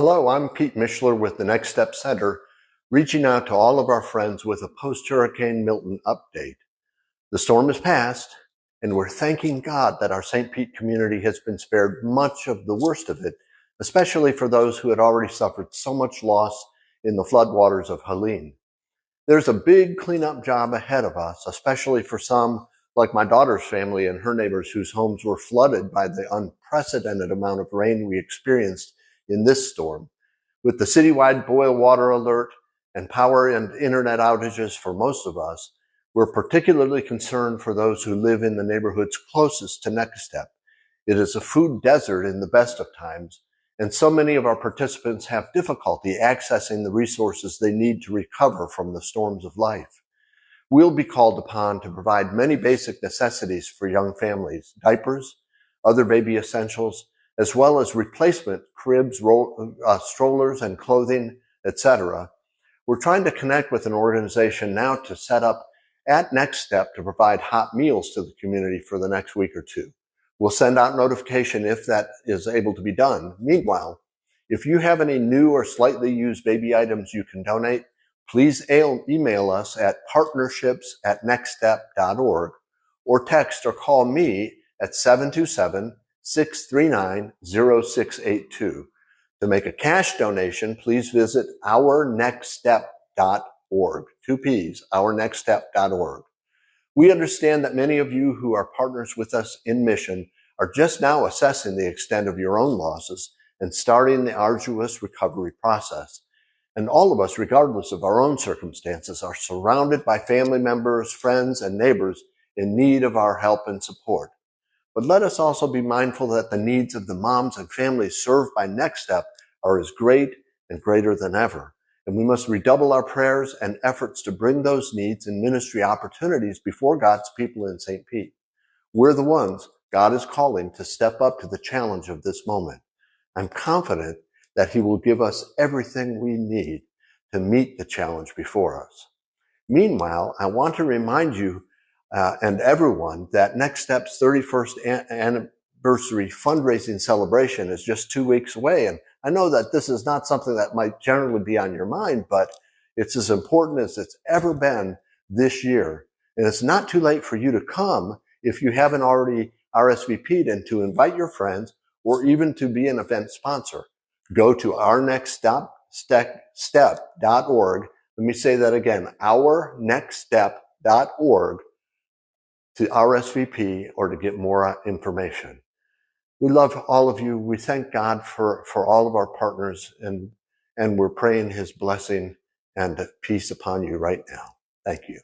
Hello, I'm Pete Mishler with the Next Step Center, reaching out to all of our friends with a post-Hurricane Milton update. The storm has passed, and we're thanking God that our St. Pete community has been spared much of the worst of it, especially for those who had already suffered so much loss in the floodwaters of Helene. There's a big cleanup job ahead of us, especially for some, like my daughter's family and her neighbors whose homes were flooded by the unprecedented amount of rain we experienced in this storm. With the citywide boil water alert and power and internet outages for most of us, we're particularly concerned for those who live in the neighborhoods closest to Next Step. It is a food desert in the best of times, and so many of our participants have difficulty accessing the resources they need to recover from the storms of life. We'll be called upon to provide many basic necessities for young families: diapers, other baby essentials, as well as replacement cribs, strollers, and clothing, etc. We're trying to connect with an organization now to set up at Next Step to provide hot meals to the community for the next week or two. We'll send out notification if that is able to be done. Meanwhile, if you have any new or slightly used baby items you can donate, please email us at partnerships@nextstep.org or text or call me at 727-639-0682. To make a cash donation, please visit ournextstep.org. 2 P's, ournextstep.org. We understand that many of you who are partners with us in mission are just now assessing the extent of your own losses and starting the arduous recovery process. And all of us, regardless of our own circumstances, are surrounded by family members, friends, and neighbors in need of our help and support. But let us also be mindful that the needs of the moms and families served by Next Step are as great and greater than ever. And we must redouble our prayers and efforts to bring those needs and ministry opportunities before God's people in St. Pete. We're the ones God is calling to step up to the challenge of this moment. I'm confident that He will give us everything we need to meet the challenge before us. Meanwhile, I want to remind you and everyone that Next Step's 31st anniversary fundraising celebration is just 2 weeks away. And I know that this is not something that might generally be on your mind, but it's as important as it's ever been this year. And it's not too late for you to come if you haven't already RSVP'd, and to invite your friends or even to be an event sponsor. Go to ournextstep.org. Let me say that again, ournextstep.org, to RSVP or to get more information. We love all of you. We thank God for all of our partners, and we're praying His blessing and peace upon you right now. Thank you.